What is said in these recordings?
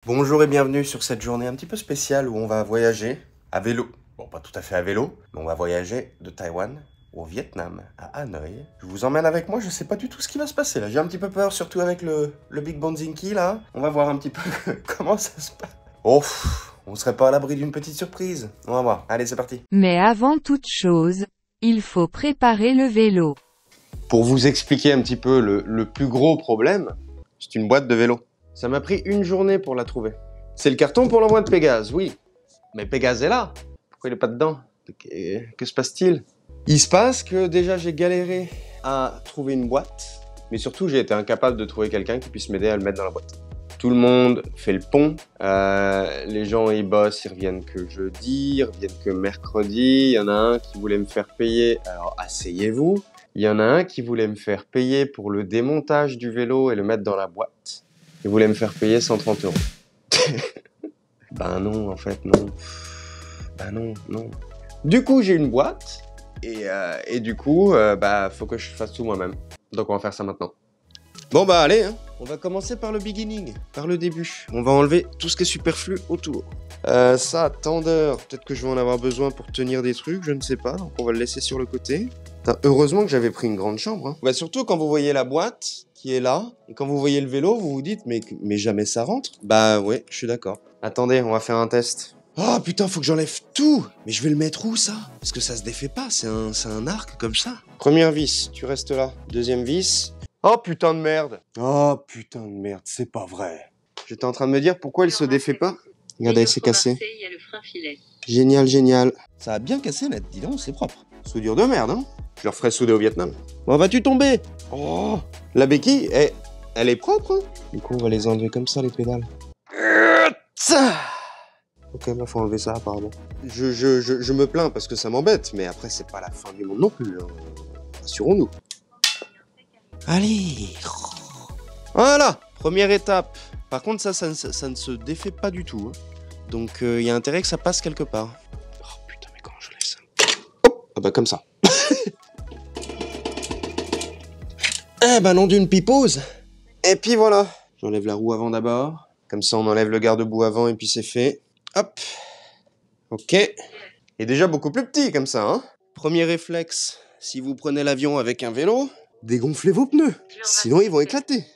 Bonjour et bienvenue sur cette journée un petit peu spéciale où on va voyager à vélo. Bon, pas tout à fait à vélo, mais on va voyager de Taïwan au Vietnam, à Hanoï. Je vous emmène avec moi, je sais pas du tout ce qui va se passer là. J'ai un petit peu peur, surtout avec le Big Bonzinki là. On va voir un petit peu comment ça se passe. Oh, on serait pas à l'abri d'une petite surprise. On va voir. Allez, c'est parti. Mais avant toute chose, il faut préparer le vélo. Pour vous expliquer un petit peu le plus gros problème, c'est une boîte de vélo. Ça m'a pris une journée pour la trouver. C'est le carton pour l'envoi de Pégase, oui. Mais Pégase est là. Pourquoi il n'est pas dedans? Que se passe-t-il? Il se passe que déjà j'ai galéré à trouver une boîte, mais surtout j'ai été incapable de trouver quelqu'un qui puisse m'aider à le mettre dans la boîte. Tout le monde fait le pont. Les gens ils bossent, ils reviennent que jeudi, ils reviennent que mercredi. Il y en a un qui voulait me faire payer. Alors asseyez-vous. Il y en a un qui voulait me faire payer pour le démontage du vélo et le mettre dans la boîte. Il voulait me faire payer 130 €. Ben non, en fait, non. Ben non, non. Du coup, j'ai une boîte et du coup, faut que je fasse tout moi-même. Donc, on va faire ça maintenant. Bon, bah, allez, hein. On va commencer par le beginning, par le début. On va enlever tout ce qui est superflu autour. Ça, tendeur, peut-être que je vais en avoir besoin pour tenir des trucs, je ne sais pas. Donc, on va le laisser sur le côté. Putain, heureusement que j'avais pris une grande chambre. Hein. Bah, surtout quand vous voyez la boîte qui est là, et quand vous voyez le vélo, vous vous dites, mais jamais ça rentre. Bah ouais, je suis d'accord. Attendez, on va faire un test. Oh putain, faut que j'enlève tout. Mais je vais le mettre où ça? Parce que ça se défait pas, c'est un arc comme ça. Première vis, tu restes là. Deuxième vis. Oh putain de merde. Oh putain de merde, c'est pas vrai. J'étais en train de me dire pourquoi il se défait pas. Regardez, c'est cassé. Génial, génial. Ça a bien cassé net, dis donc, c'est propre. Soudure de merde, hein. Je le referai souder au Vietnam. Bon, vas-tu tomber? Oh, la béquille, elle est propre, hein. Du coup, on va les enlever comme ça, les pédales. Ok, bah faut enlever ça, apparemment. Je me plains parce que ça m'embête, mais après, c'est pas la fin du monde non plus, hein. Rassurons-nous. Allez. Voilà, première étape. Par contre, ça ne se défait pas du tout, hein. Donc, il y a intérêt que ça passe quelque part. Oh, putain, mais comment je laisse ça? Hop, ah bah comme ça. Eh ben non d'une pipose. Et puis voilà. J'enlève la roue avant d'abord. Comme ça on enlève le garde-boue avant et puis c'est fait. Hop. Ok. Et déjà beaucoup plus petit comme ça, hein. Premier réflexe, si vous prenez l'avion avec un vélo, dégonflez vos pneus. Sinon ils vont éclater.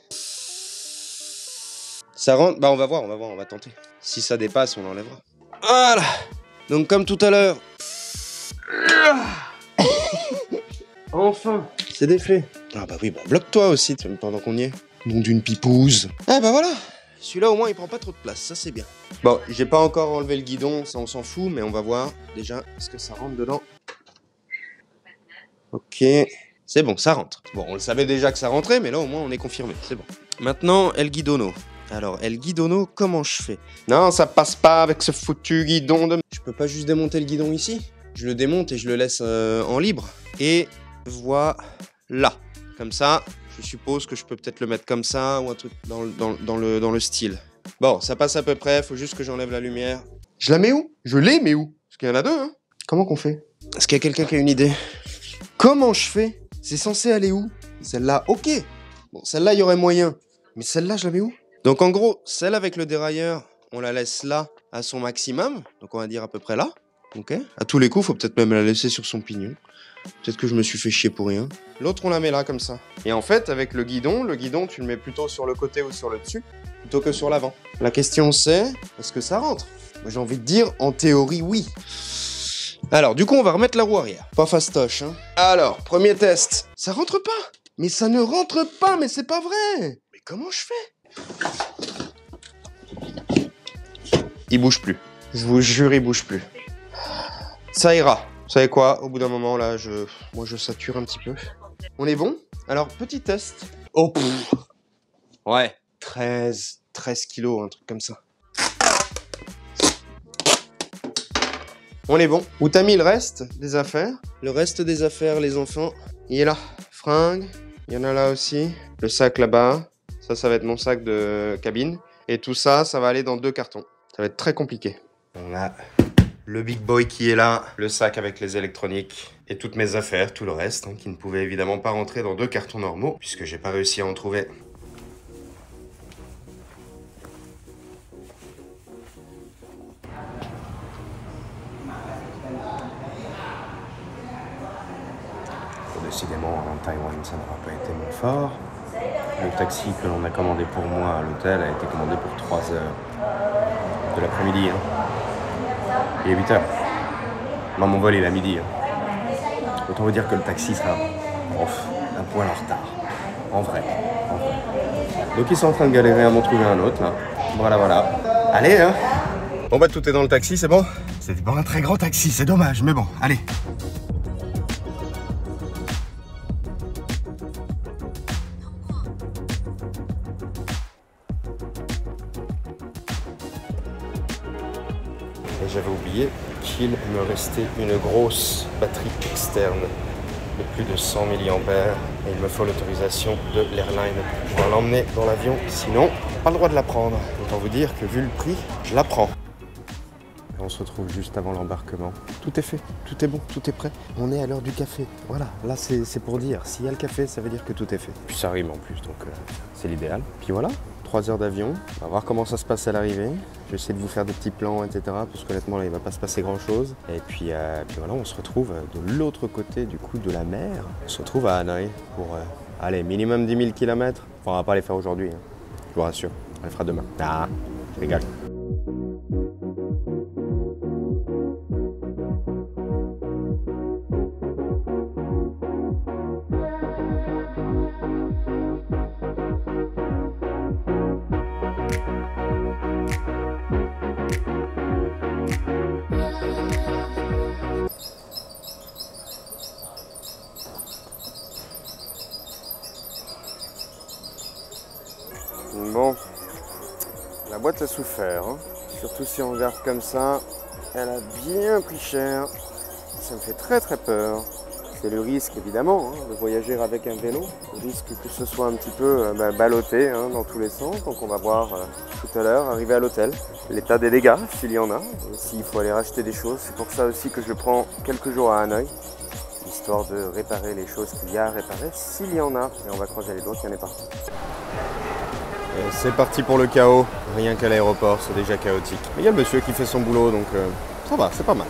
Ça rentre. Bah on va voir, on va tenter. Si ça dépasse, on l'enlèvera. Voilà. Donc comme tout à l'heure. Enfin, c'est défait. Ah bah oui, bah bloque-toi aussi pendant qu'on y est. Nom d'une pipouse. Ah bah voilà. Celui-là au moins il prend pas trop de place, ça c'est bien. Bon, j'ai pas encore enlevé le guidon, ça on s'en fout, mais on va voir déjà est-ce que ça rentre dedans. Ok, c'est bon, ça rentre. Bon, on le savait déjà que ça rentrait, mais là au moins on est confirmé, c'est bon. Maintenant, El Guidono. Alors, El Guidono, comment je fais? Non, ça passe pas avec ce foutu guidon de... Je peux pas juste démonter le guidon ici? Je le démonte et je le laisse en libre. Et voilà. Comme ça, je suppose que je peux peut-être le mettre comme ça ou un truc dans le style. Bon, ça passe à peu près, faut juste que j'enlève la lumière. Je la mets où? Je les mets où? Parce qu'il y en a deux, hein. Comment qu'on fait? Est-ce qu'il y a quelqu'un qui a une idée? Comment je fais? C'est censé aller où? Celle-là, ok. Bon, celle-là, il y aurait moyen. Mais celle-là, je la mets où? Donc en gros, celle avec le dérailleur, on la laisse là à son maximum. Donc on va dire à peu près là. Ok. À tous les coups, faut peut-être même la laisser sur son pignon. Peut-être que je me suis fait chier pour rien. L'autre, on la met là, comme ça. Et en fait, avec le guidon, tu le mets plutôt sur le côté ou sur le dessus, plutôt que sur l'avant. La question c'est, est-ce que ça rentre? Moi, j'ai envie de dire, en théorie, oui. Alors, du coup, on va remettre la roue arrière. Pas fastoche, hein. Alors, premier test. Ça rentre pas. Mais ça ne rentre pas, mais c'est pas vrai. Mais comment je fais? Il bouge plus. Je vous jure, il bouge plus. Ça ira. Vous savez quoi? Au bout d'un moment, là, moi, je sature un petit peu. On est bon? Alors, petit test. Oh, pff. Ouais. 13 kilos, un truc comme ça. On est bon. Où t'as mis le reste des affaires? Le reste des affaires, les enfants, il est là. Fringues. Il y en a là aussi. Le sac là-bas. Ça va être mon sac de cabine. Et tout ça, ça va aller dans 2 cartons. Ça va être très compliqué. On a le big boy qui est là, le sac avec les électroniques et toutes mes affaires, tout le reste, hein, qui ne pouvait évidemment pas rentrer dans 2 cartons normaux, puisque j'ai pas réussi à en trouver. décidément, en Taïwan, ça n'aura pas été mon fort. Le taxi que l'on a commandé pour moi à l'hôtel a été commandé pour 3 heures de l'après-midi. Hein. Il est 8 heures. Moi, mon vol est à midi. Hein. Autant vous dire que le taxi sera un poil en retard. En vrai. Donc ils sont en train de galérer à m'en trouver un autre là. Voilà. Allez hein. Bon bah tout est dans le taxi, c'est bon? C'est pas un très grand taxi, c'est dommage, mais bon, allez. Et j'avais oublié qu'il me restait une grosse batterie externe de plus de 100 mAh et il me faut l'autorisation de l'airline pour pouvoir l'emmener dans l'avion, sinon pas le droit de la prendre. Autant vous dire que vu le prix, je la prends. Et on se retrouve juste avant l'embarquement. Tout est fait, tout est bon, tout est prêt. On est à l'heure du café. Voilà, là c'est pour dire, s'il y a le café, ça veut dire que tout est fait. Puis ça rime en plus, donc c'est l'idéal. Puis voilà, 3 heures d'avion. On va voir comment ça se passe à l'arrivée. Je vais essayer de vous faire des petits plans, etc. Parce qu'honnêtement, là, il ne va pas se passer grand-chose. Et puis voilà, on se retrouve de l'autre côté du coup de la mer. On se retrouve à Hanoï pour, allez, minimum 10 000 km. Enfin, on va pas les faire aujourd'hui, hein. Je vous rassure. On les fera demain. Ah, je rigole. Bon, la boîte a souffert, hein. Surtout si on regarde comme ça, elle a bien pris cher, ça me fait très peur. C'est le risque évidemment hein, de voyager avec un vélo, le risque que ce soit un petit peu ballotté hein, dans tous les sens, donc on va voir tout à l'heure, arrivé à l'hôtel, l'état des dégâts s'il y en a, et s'il faut aller racheter des choses, c'est pour ça aussi que je prends quelques jours à Hanoï, histoire de réparer les choses qu'il y a à réparer, s'il y en a, et on va croiser les doigts qu'il y en ait pas. C'est parti pour le chaos, rien qu'à l'aéroport, c'est déjà chaotique. Mais il y a le monsieur qui fait son boulot, donc ça va, c'est pas mal.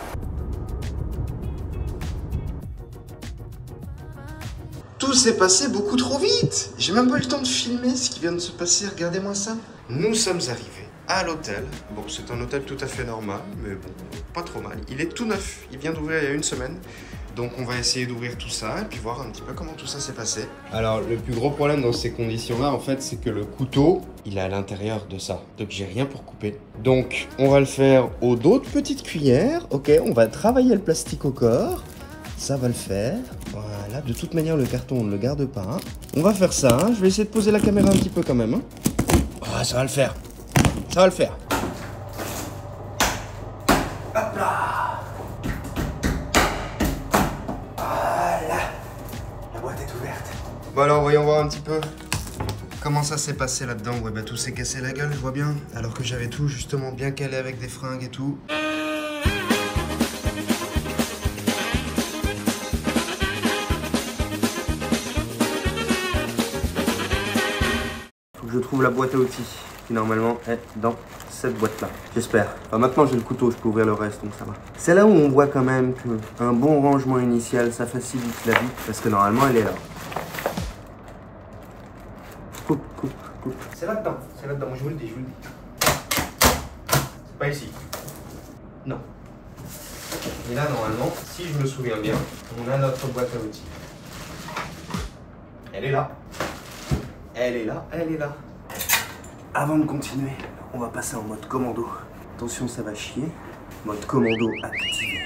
Tout s'est passé beaucoup trop vite. J'ai même pas eu le temps de filmer ce qui vient de se passer, regardez-moi ça. Nous sommes arrivés à l'hôtel. Bon, c'est un hôtel tout à fait normal, mais bon, pas trop mal. Il est tout neuf, il vient d'ouvrir il y a 1 semaine. Donc on va essayer d'ouvrir tout ça et puis voir un petit peu comment tout ça s'est passé. Alors le plus gros problème dans ces conditions-là, en fait, c'est que le couteau, il est à l'intérieur de ça. Donc j'ai rien pour couper. Donc on va le faire aux d'autres petites cuillères. Ok, on va travailler le plastique au corps. Ça va le faire. Voilà, de toute manière le carton on ne le garde pas. Hein. On va faire ça, hein. Je vais essayer de poser la caméra un petit peu quand même. Hein. Oh, ça va le faire. Ça va le faire. Hop là. Bon alors voyons voir un petit peu comment ça s'est passé là-dedans. Ouais bah tout s'est cassé la gueule, je vois bien. Alors que j'avais tout justement bien calé avec des fringues et tout. Faut que je trouve la boîte à outils qui normalement est dans cette boîte-là. J'espère. Enfin, maintenant j'ai le couteau, je peux ouvrir le reste donc ça va. C'est là où on voit quand même qu'un bon rangement initial ça facilite la vie parce que normalement elle est là. Coupe. C'est là-dedans, je vous le dis, C'est pas ici. Non. Et là, normalement, si je me souviens bien, on a notre boîte à outils. Elle est là. Elle est là. Avant de continuer, on va passer en mode commando. Attention, ça va chier. Mode commando activé.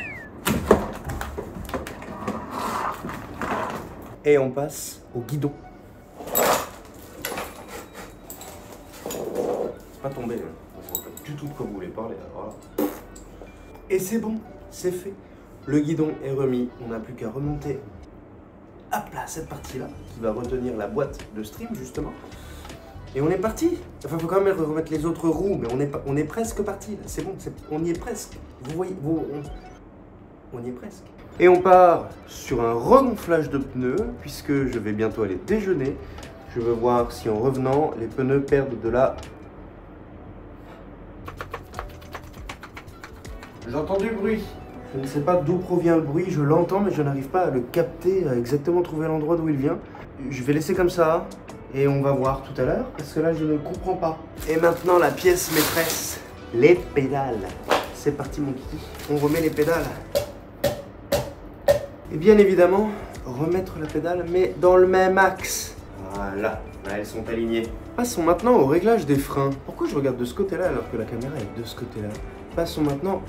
Et on passe au guidon. Pas tombé, hein. On voit pas du tout de quoi vous voulez parler. Voilà. Et c'est bon, c'est fait. Le guidon est remis, on n'a plus qu'à remonter. Hop là, cette partie-là, qui va retenir la boîte de stream justement. Et on est parti. Enfin, il faut quand même remettre les autres roues, mais on est presque parti. C'est bon, on y est presque. Vous voyez, on y est presque. Et on part sur un regonflage de pneus, puisque je vais bientôt aller déjeuner. Je veux voir si en revenant, les pneus perdent de la... J'entends du bruit. Je ne sais pas d'où provient le bruit, je l'entends mais je n'arrive pas à le capter, à exactement trouver l'endroit d'où il vient. Je vais laisser comme ça et on va voir tout à l'heure parce que là je ne comprends pas. Et maintenant la pièce maîtresse, les pédales. C'est parti mon kiki, on remet les pédales. Et bien évidemment, remettre la pédale mais dans le même axe. Voilà, là elles sont alignées. Passons maintenant au réglage des freins. Pourquoi je regarde de ce côté-là alors que la caméra est de ce côté-là? Passons maintenant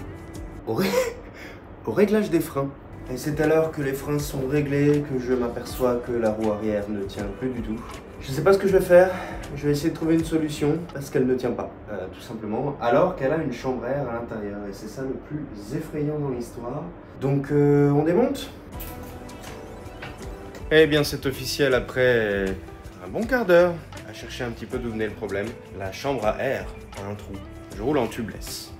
au réglage des freins. Et c'est alors que les freins sont réglés que je m'aperçois que la roue arrière ne tient plus du tout. Je sais pas ce que je vais faire, je vais essayer de trouver une solution parce qu'elle ne tient pas, tout simplement, alors qu'elle a une chambre à air à l'intérieur et c'est ça le plus effrayant dans l'histoire. Donc on démonte. Eh bien c'est officiel après un bon quart d'heure à chercher un petit peu d'où venait le problème. La chambre à air a un trou, je roule en tubeless.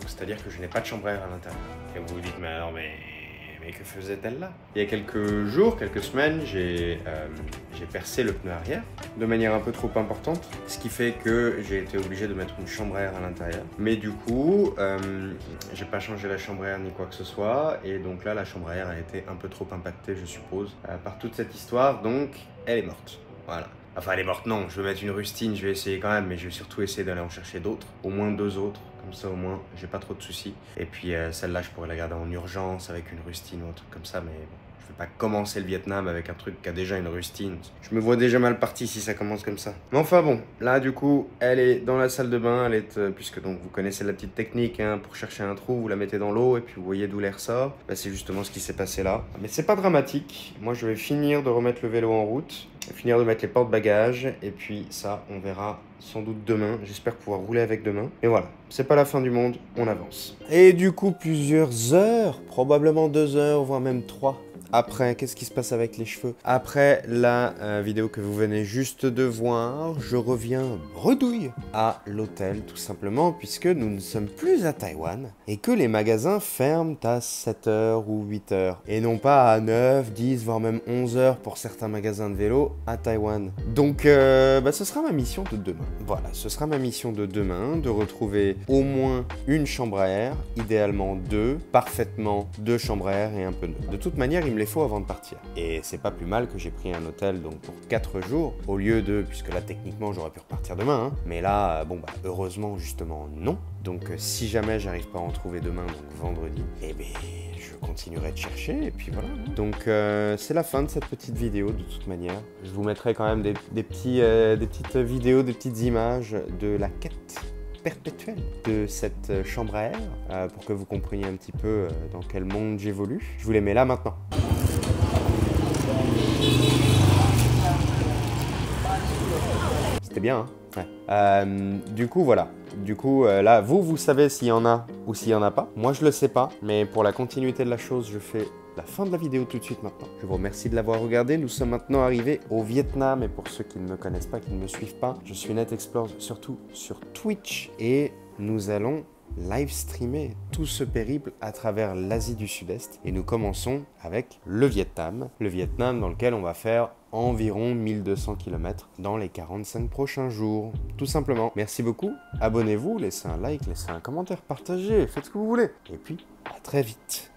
C'est-à-dire que je n'ai pas de chambre à air à l'intérieur. Et vous vous dites, mais alors, mais que faisait-elle là? Il y a quelques jours, quelques semaines, j'ai percé le pneu arrière de manière un peu trop importante, ce qui fait que j'ai été obligé de mettre une chambre à air à l'intérieur. Mais du coup, j'ai pas changé la chambre à air ni quoi que ce soit, et donc là, la chambre à air a été un peu trop impactée, je suppose, par toute cette histoire, donc elle est morte. Voilà. Enfin, elle est morte, non, je vais mettre une rustine, je vais essayer quand même, mais je vais surtout essayer d'aller en chercher d'autres, au moins 2 autres, comme ça au moins j'ai pas trop de soucis. Et puis celle-là, je pourrais la garder en urgence avec une rustine ou un truc comme ça, mais bon, je vais pas commencer le Vietnam avec un truc qui a déjà une rustine. Je me vois déjà mal parti si ça commence comme ça. Mais enfin bon, là du coup, elle est dans la salle de bain, elle est, puisque donc vous connaissez la petite technique, hein, pour chercher un trou, vous la mettez dans l'eau et puis vous voyez d'où l'air sort. Bah, c'est justement ce qui s'est passé là. Mais c'est pas dramatique, moi je vais finir de remettre le vélo en route. Finir de mettre les porte-bagages et puis ça on verra sans doute demain, j'espère pouvoir rouler avec demain. Et voilà, c'est pas la fin du monde, on avance. Et du coup plusieurs heures, probablement 2 heures voire même 3 après, qu'est-ce qui se passe avec les cheveux? Après la vidéo que vous venez juste de voir, je reviens bredouille à l'hôtel tout simplement puisque nous ne sommes plus à Taïwan et que les magasins ferment à 7h ou 8h et non pas à 9, 10 voire même 11h pour certains magasins de vélo à Taïwan. Donc ce sera ma mission de demain. Voilà, ce sera ma mission de demain de retrouver au moins une chambre à air, idéalement 2, parfaitement 2 chambres à air et un pneu. De toute manière, il me les faut avant de partir. Et c'est pas plus mal que j'ai pris un hôtel donc pour 4 jours au lieu de, puisque là techniquement j'aurais pu repartir demain, hein, mais là bon bah heureusement justement non. Donc si jamais j'arrive pas à en trouver demain, donc vendredi, eh ben je continuerai de chercher et puis voilà. Donc c'est la fin de cette petite vidéo de toute manière. Je vous mettrai quand même des petites vidéos, des petites images de la quête perpétuelle de cette chambre à air pour que vous compreniez un petit peu dans quel monde j'évolue. Je vous les mets là maintenant. C'était bien, hein? Ouais. Du coup, voilà. Du coup, là, vous savez s'il y en a ou s'il y en a pas. Moi, je le sais pas, mais pour la continuité de la chose, je fais la fin de la vidéo tout de suite maintenant. Je vous remercie de l'avoir regardé. Nous sommes maintenant arrivés au Vietnam et pour ceux qui ne me connaissent pas, qui ne me suivent pas, je suis NetExplore surtout sur Twitch et nous allons live streamer tout ce périple à travers l'Asie du Sud-Est et nous commençons avec le Vietnam dans lequel on va faire environ 1200 km dans les 45 prochains jours, tout simplement. Merci beaucoup, abonnez-vous, laissez un like, laissez un commentaire, partagez, faites ce que vous voulez et puis à très vite.